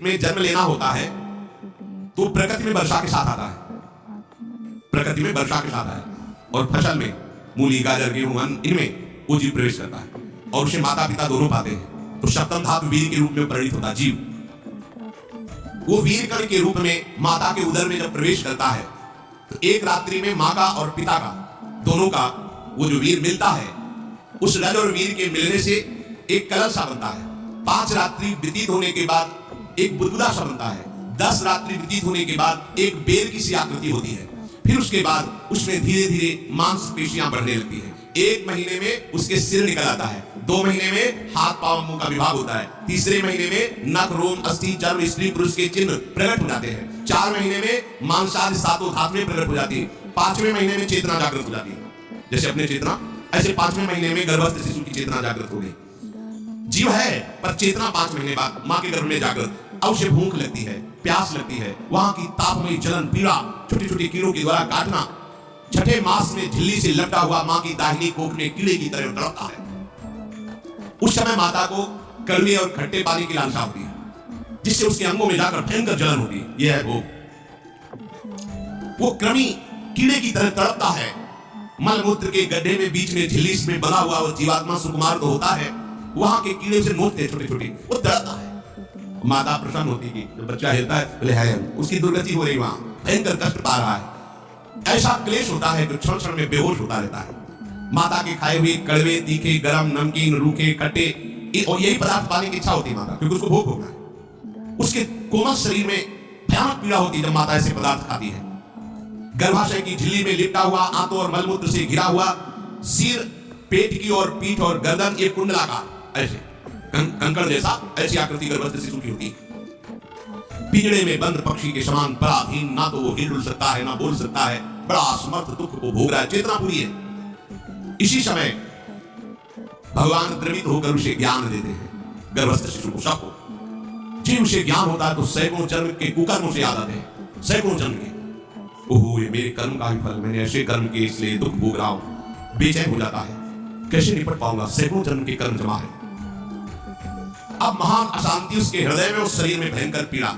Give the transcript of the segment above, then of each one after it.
में जन्म लेना होता है तो प्रकृति में वर्षा के साथ आता है, प्रकृति में वर्षा के साथ है, और फसल में मूली गाजर गेहूं अन्न इनमें वो जीव प्रवेश करता है और उसे माता पिता दोनों पाते हैं। तो सप्तम धातु वीर के रूप में परिणित होता है जीव। वो वीर कण के रूप में माता के उदर में जब प्रवेश करता है तो एक रात्रि में माँ का और पिता का दोनों का वो जो वीर मिलता है, उस रज और वीर के मिलने से एक कलश सा बनता है। 5 रात्रि व्यतीत होने के बाद एक बुदबुदा सा बनता है। 10 रात्रि व्यतीत होने के बाद एक बेर की सी आकृति होती है। फिर उसके बाद उसमें धीरे धीरे मांसपेशियां बढ़ने लगती है। 1 महीने में उसके सिर निकल आता है, 2 महीने में हाथ पांव मुंह का विभाग होता है, तीसरे महीने में नख रोम अस्थि चर्म स्त्री पुरुष के चिन्ह प्रकट हो जाते हैं, 4 महीने में मांसादि सातों धातुएं प्रकट हो जाती है, 5वें महीने में चेतना जागृत हो जाती है। जैसे अपने चेतना, ऐसे 5वें महीने में गर्भस्थ शिशु की चेतना जागृत हो गई। जीव है पर चेतना 5 महीने बाद माँ के गर्भ में जागृत। अब उसे भूख लगती है, प्यास लगती है, वहां की तापमयी जलन पीड़ा छोटी छोटी कीड़ों के द्वारा काटना, छठे मास में झिल्ली से लपटा हुआ माँ की दाहिनी कोख में कीड़े की तरह तड़पता है। उस समय माता को कड़वे और खट्टे पानी की लालसा होती है, जिससे उसके अंगों में जाकर भयंकर जलन होती है। यह है भोग। वो कृमि कीड़े की तरह तड़पता है। मलमूत्र के गड्ढे में बीच में झिल्ली में बना हुआ वो जीवात्मा सुकुमार तो होता है, वहां के कीड़े उसे नोचते छोटे छोटे, वो तड़पता है। माता प्रसन्न होती है, जब बच्चा हिलता है बोले है उसकी दुर्गति हो रही, वहां भयंकर कष्ट पा रहा है। ऐसा क्लेश होता है कि क्षण क्षण में बेहोश होता रहता है। माता के खाए हुए कड़वे तीखे गरम नमकीन रूखे खट्टे और यही पदार्थ पाने की इच्छा होती है माता, क्योंकि उसको भोग होना है। उसके कोमल शरीर में भयानक पीड़ा होती है जब माता ऐसे पदार्थ खाती है। गर्भाशय की झिल्ली में लिपटा हुआ, आंतों और मलमूत्र से घिरा हुआ सिर, पेट की और पीठ और गर्दन एक कुंडलाकार ऐसे कंकड़ जैसा ऐसी आकृति गर्भस्थ शिशु की होती है। पिंजड़े में बंद पक्षी के समान पराधीन, ना तो वो हिल सकता है ना बोल सकता है, बड़ा असमर्थ दुख को भोग रहा है, चेतना पूरी है। इसी समय भगवान द्रवित होकर उसे ज्ञान देते हैं, गर्भस्थ शिशु को, सबको। जी उसे ज्ञान होता है तो सैकड़ों जन्म के कुकर्मों से याद आते हैं, सैकड़ों जन्म के। ओहो ये मेरे कर्म का ही फल, मैंने ऐसे कर्म किए इसलिए दुख भोग रहा हूं। बेचैन हो जाता है, कैसे निपट पाऊंगा, सैकड़ों जन्म के कर्म जमा है। अब महान अशांति उसके हृदय में, उस शरीर में भयंकर पीड़ा।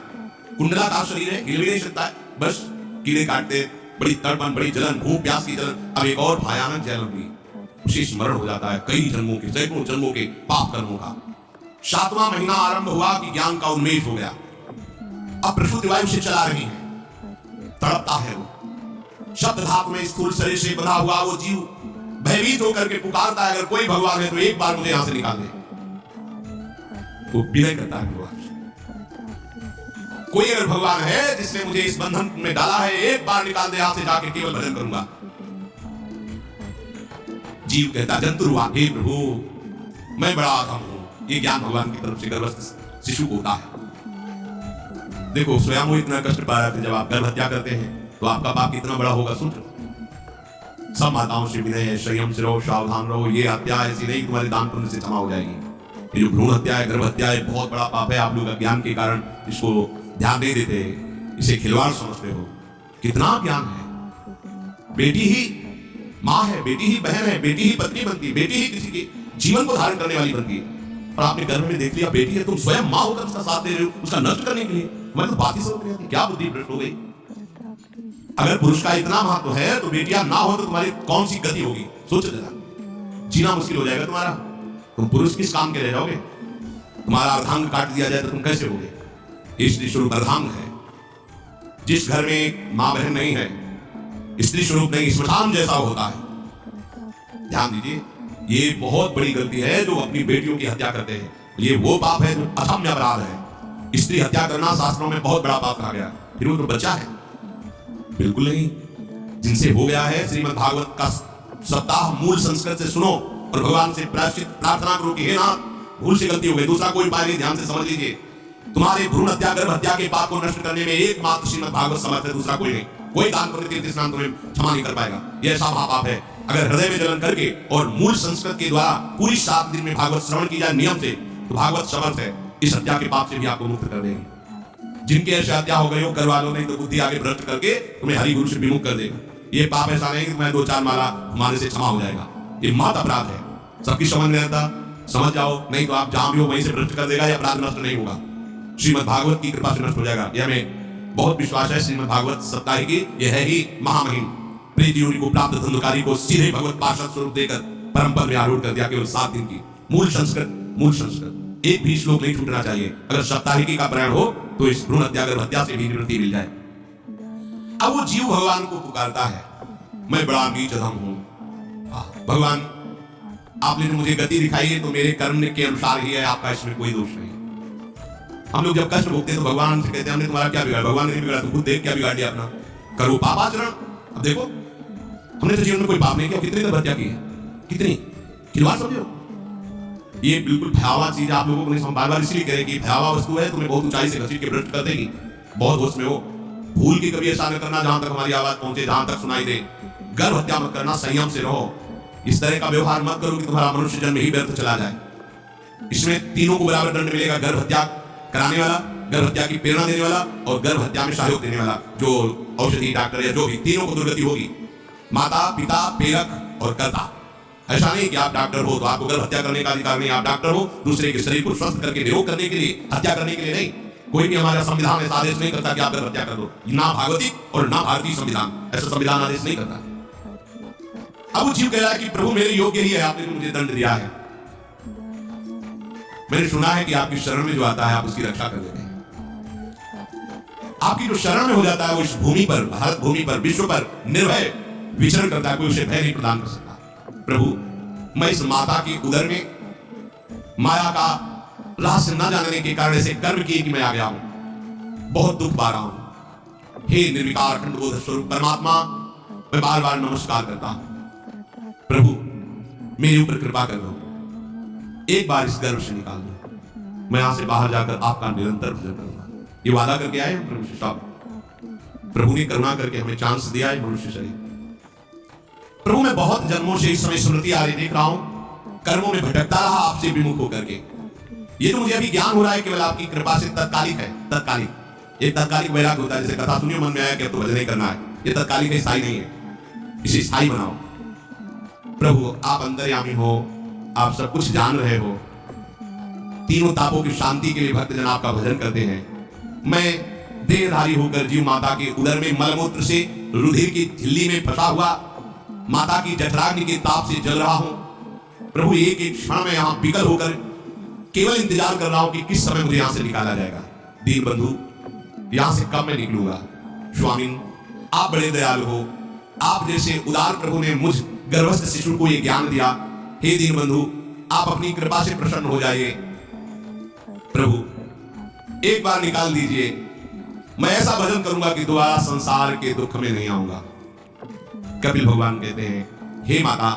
कुंडलाकार शरीर है, हिल भी नहीं सकता है, बस कीड़े काटते, बड़ी तड़पन, बड़ी जलन, भूख प्यास की जलन। अब एक और भयानक जलन हुई, उसे स्मरण हो जाता है कई जन्मों के, सैकड़ों जन्मों के पाप कर्मों का। 7वां महीना आरंभ हुआ कि ज्ञान का उन्मेष हो गया। अब प्रसूति वायु से चला रही है, तड़पता है वो। शब्द धातु में स्थूल शरीर से बना हुआ वो जीव भयभीत होकर के पुकारता है, अगर कोई भगवान है तो एक बार मुझे यहां से निकाल दे। वो विनय करता है भगवान, कोई अगर भगवान है जिसने मुझे इस बंधन में डाला है, एक बार निकाल दे यहां से, जाके केवल भजन करूंगा। जीव कहता जंतुरुआ, हे प्रभु मैं बड़ा अधम हूं। ये ज्ञान भगवान की तरफ से गर्भस्थ शिशु को होता है। देखो स्वयं वो इतना कष्ट पा रहे थे, जब आप गर्भ हत्या करते हैं तो आपका पाप कितना बड़ा होगा सोच। सब माताओं से विनय है, संयम से रहो, सावधान रहो। ये हत्या ऐसी नहीं तुम्हारे दान पुण्य से क्षमा हो जाएगी। ये जो भ्रूण हत्या है, गर्भ हत्या है, बहुत बड़ा पाप है। आप लोग अज्ञान के कारण इसको ध्यान नहीं देते, इसे खिलवाड़ समझते हो। कितना ज्ञान है। बेटी ही माँ है, बेटी ही बहन है, बेटी ही पत्नी बनती है, बेटी ही किसी के जीवन को धारण करने वाली बनती है। और आपने गर्भ में देख लिया बेटी है, तुम स्वयं माँ होकर उसका साथ दे रहे हो, उसका नष्ट करने के लिए। मतलब बात ही समझ नहीं आती, क्या बुद्धि भ्रष्ट हो गई। अगर पुरुष का इतना महत्व है तो बेटियां ना हो तो तुम्हारी कौन सी गति होगी, सोचो जरा। जीना मुश्किल हो जाएगा तुम्हारा। तुम पुरुष किस काम के रह जाओगे। तुम्हारा अर्धांग काट दिया जाए तो तुम कैसे होगे। स्त्री स्वरूप अर्धांग है। जिस घर में माँ बहन नहीं है, स्त्री स्वरूप नहीं, स्मशान जैसा होता है। ध्यान दीजिए, ये बहुत बड़ी गलती है जो अपनी बेटियों की हत्या करते हैं। ये वो पाप है जो अक्षम्य अपराध है। स्त्री हत्या करना शास्त्रों में बहुत बड़ा पाप कहा गया। फिर वो तो बच्चा है, बिल्कुल नहीं। जिनसे हो गया है, श्रीमद् भागवत का सप्ताह मूल संस्कृत से सुनो और भगवान से प्रायश्चित प्रार्थना करो कि हे नाथ भूल से गलती हो गई, दूसरा कोई उपाय नहीं। ध्यान से समझ लीजिए, तुम्हारे भ्रूण हत्या गर्भ हत्या के पाप को नष्ट करने में एकमात्र श्रीमद् भागवत समर्थ है, दूसरा कोई नहीं। कोई दान पुण्य तीर्थ स्नान तुम्हें क्षमा नहीं कर पाएगा। यह ऐसा महापाप है। अगर हृदय में जलन करके और मूल संस्कृत के द्वारा पूरी 7 दिन में भागवत श्रवण की जाए नियम से, तो भागवत समर्थ है इस हत्या के पाप से भी आपको मुक्त कर देंगे। जिनके ऐसे हत्या हो गई हो करवा लो, नहीं तो बुद्धि आगे भ्रष्ट करके तुम्हें हरि गुरु से विमुख कर देगा। ये पाप ऐसा नहीं कि तुम्हें 2-4 माला हमारे से क्षमा हो जाएगा। ये महत अपराध है। सबकी समझ में आता, समझ जाओ, नहीं तो आप जहां भी हो वहीं से भ्रष्ट कर देगा, या अपराध नष्ट नहीं होगा। श्रीमद् भागवत की कृपा से नष्ट हो जाएगा। यह हमें बहुत विश्वास है। श्रीमद् भागवत साप्ताहिकी यह है ही महामहिम। प्रीति योनि को प्राप्त धंधुकारी को सीधे भगवत पार्षद स्वरूप देकर परम पद में आरूढ़ कर दिया केवल 7 दिन की। मूल संस्कृत एक भी श्लोक नहीं छूटना चाहिए। अगर साप्ताहिकी का प्रयाण हो तो इस भ्रूण हत्या गर्भ हत्या से भी निवृत्ति मिल जाए। अब वो जीव भगवान को पुकारता है, मैं बड़ा नीच अधम हूं, भगवान आपने मुझे गति दिखाई है तो मेरे कर्म के अनुसार ही है, आपका इसमें कोई दोष नहीं। हम लोग जब कष्ट भोगते हैं तो भगवान से कहते हैं हमने तुम्हारा क्या बिगाड़ा। भगवान ने नहीं बिगाड़ा, तो खुद देख क्या बिगाड़ लिया अपना, करो पापाचरण। अब देखो हमने तो जीवन में कोई पाप नहीं किया, कितनी गर्भ हत्या की है, कितनी खिलवाड़ समझो। ये बिल्कुल भयावह चीज आप लोगों को नहीं समझ, बार बार इसलिए कह रहे कि भयावह वस्तु है, तुम्हें बहुत ऊंचाई से घसीट के भ्रष्ट कर देगी। बहुत होश में हो, भूल के कभी ऐसा न करना जहां तक हमारी आवाज पहुंचे, जहां तक सुनाई दे। गर्भ हत्या मत करना, संयम से रहो। इस तरह का व्यवहार मत करो कि तुम्हारा मनुष्य जन्म ही व्यर्थ चला जाए। इसमें तीनों को बराबर दंड मिलेगा, गर्भ हत्या कराने वाला, गर्भ हत्या की प्रेरणा देने वाला और गर्भ हत्या में सहयोग देने वाला जो औषधि डॉक्टर या जो भी, तीनों को दुर्गति होगी। माता पिता प्रेरक और कर्ता। ऐसा नहीं कि आप डॉक्टर हो तो आपको गर्भ हत्या करने का अधिकार नहीं। आप डॉक्टर हो दूसरे के शरीर को स्वस्थ करके निरोग करने के लिए, हत्या करने के लिए नहीं। कोई भी हमारा संविधान ऐसा आदेश नहीं करता कि आप गर्भ हत्या कर दो, ना भागवतिक और ना भारतीय संविधान ऐसा संविधान आदेश नहीं करता। अब वो जीव कह रहा है कि प्रभु मेरे योग्य ही है, आपने मुझे दंड दिया है। मैंने सुना है कि आपकी शरण में जो आता है आप उसकी रक्षा कर देते हैं। आपकी जो शरण में हो जाता है वो इस भूमि पर, भारत भूमि पर, विश्व पर निर्भय विचरण करता है, कोई उसे भय नहीं प्रदान कर सकता। प्रभु मैं इस माता की उदर में माया का रहस्य न जानने के कारण ऐसे कर्म किए कि मैं आ गया हूं, बहुत दुख पा रहा हूं। हे निर्विकार अखंड बोध स्वरूप परमात्मा, मैं बार बार नमस्कार करता हूं। प्रभु मेरे ऊपर कृपा कर दो, एक बार इस गर्भ से निकाल दो, मैं यहां से बाहर जाकर आपका निरंतर भजन करूंगा। ये वादा करके आए हम प्रभु से। प्रभु ने करुणा करके हमें चांस दिया है मनुष्य शरीर। प्रभु मैं बहुत जन्मों से इस समय स्मृति आ रही देख रहा हूं, कर्मों में भटकता रहा आपसे विमुख होकर के। ये जो मुझे अभी ज्ञान हो रहा है केवल आपकी कृपा से तत्कालिक है। तत्कालिक एक तत्कालिक वैराग्य होता है, जैसे कथा सुनियो मन में आया कि अब तो भजन नहीं करना है, ये तत्कालिक है, स्थायी नहीं है। इसे स्थायी बनाओ। प्रभु आप अंतर्यामी हो, आप सब कुछ जान रहे हो। तीनों तापों की शांति के लिए भक्तजन आपका भजन करते हैं। मैं देहधारी होकर जीव माता के उदर में मलमूत्र से रुधिर की झिल्ली में फंसा हुआ माता की जठराग्नि के ताप से जल रहा हूं। प्रभु एक एक क्षण में यहां विकल होकर केवल इंतजार कर रहा हूं कि किस समय मुझे यहां से निकाला जाएगा। दीन बंधु यहां से कब मैं निकलूंगा। स्वामी आप बड़े दयालु हो, आप जैसे उदार प्रभु ने मुझ गर्भस्थ शिशु को यह ज्ञान दिया। हे दीन बंधु आप अपनी कृपा से प्रसन्न हो जाइए। प्रभु एक बार निकाल दीजिए, मैं ऐसा भजन करूंगा कि दोबारा संसार के दुख में नहीं आऊंगा। कपिल भगवान कहते हैं हे माता,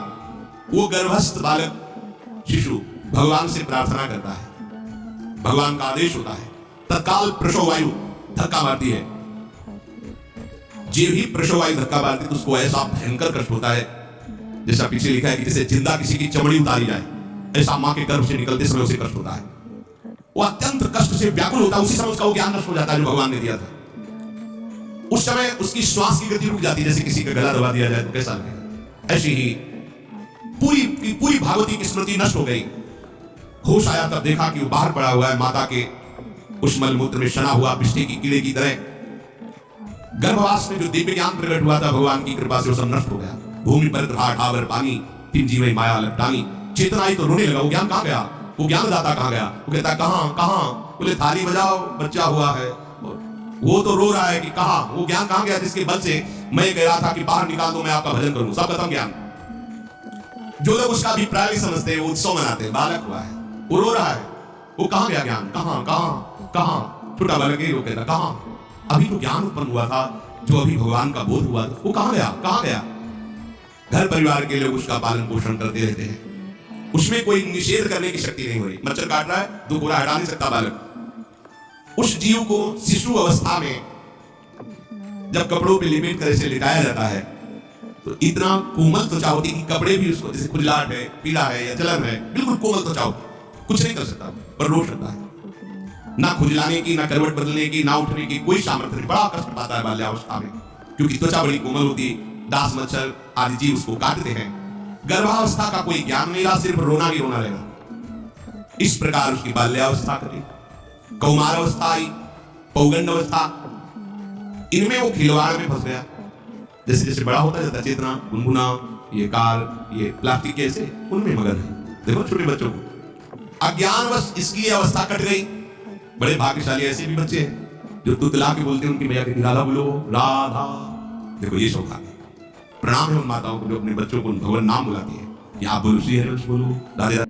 वो गर्भस्थ बालक शिशु भगवान से प्रार्थना करता है, भगवान का आदेश होता है, तत्काल प्रसव वायु धक्का मारती है। जीव ही प्रसव वायु धक्का मारती तो उसको ऐसा भयंकर कष्ट होता है, जैसा पीछे लिखा है कि जैसे जिंदा किसी की चमड़ी उतारी जाए, ऐसा मां के गर्भ से निकलते समय उसे कष्ट होता है। वो अत्यंत कष्ट से व्याकुल होता है। उसी समय उसका वो ज्ञान नष्ट हो जाता है जो भगवान ने दिया था। उस समय उसकी श्वास की गति रुक जाती है, जैसे किसी का गला दबा दिया जाए तो कैसा लगेगा। ऐसी ही पूरी भागवती की स्मृति नष्ट हो गई। होश आया तब देखा कि वो बाहर पड़ा हुआ है, माता के उस मलमूत्र में सना हुआ बिष्टी की कीड़े की तरह। गर्भवास में जो दिव्य ज्ञान प्रकट हुआ था भगवान की कृपा से वो सब नष्ट हो गया। भूमि पर ठावर पानी, तीन जीवे माया लपटानी। चेतना आई तो रोने लगा, वो ज्ञान कहां गया, वो ज्ञानदाता कहां गया। वो कहता कहां, बोले थाली बजाओ बच्चा हुआ है। वो तो रो रहा है कि कहां, वो ज्ञान कहां गया जिसके बल से मैं कह रहा था कि बाहर निकाल दो, मैं आपका भजन करूं। सब खत्म ज्ञान। जो लोग उसका अभिप्राय नहीं समझते वो उत्सव मनाते हैं, बालक हुआ है वो रो रहा है, वो कहां गया ज्ञान, कहां। छोटा बालक ही वो कहता कहां, अभी तो ज्ञान उत्पन्न हुआ था, जो अभी भगवान का बोध हुआ था वो कहां गया। घर परिवार के लोग उसका पालन पोषण करते रहते हैं, उसमें कोई निषेध करने की शक्ति नहीं हो रही। मच्छर काट रहा है, दुख हो रहा है, हटा नहीं सकता बालक। उस जीव को शिशु अवस्था में जब कपड़ों पे लिपेट कर ऐसे लिटाया जाता है तो इतना कोमल त्वचा होती कि कपड़े भी उसको, जैसे खुजलाहट है, पीला है या जलन है, बिल्कुल कोमल त्वचा होती, कुछ नहीं कर सकता पर रो सकता है। ना खुजलाने की, ना करवट बदलने की, ना उठने की कोई सामर्थ्य नहीं। बड़ा कष्ट पाता है बाल्यावस्था में, क्योंकि त्वचा बड़ी कोमल होती है। दास मच्छर आदि जीव उसको काटते हैं। गर्भावस्था का कोई ज्ञान नहीं रहा, सिर्फ रोना ही रोना रहेगा। इस प्रकार उसकी बाल्यावस्था करी। कौमार अवस्था आई, पौगंड अवस्था, इनमें वो खिलवाड़ में फंस गया। जैसे जैसे बड़ा होता जाता, चेतना, गुनगुना, ये कार, ये प्लास्टिक के ऐसे उनमें मगन है। देखो छोटे बच्चों को अज्ञानवश इसकी ये अवस्था कट गई। बड़े भाग्यशाली ऐसे भी बच्चे हैं जो तुतला के बोलते हैं उनकी मैया कहती राधा बोलो, राधा। देखो ये सौभाग्य, प्रणाम है उन माताओं को जो अपने बच्चों को भगवान नाम बुलाती है कि आप बोलो श्री हरि बोलो, राधे राधे।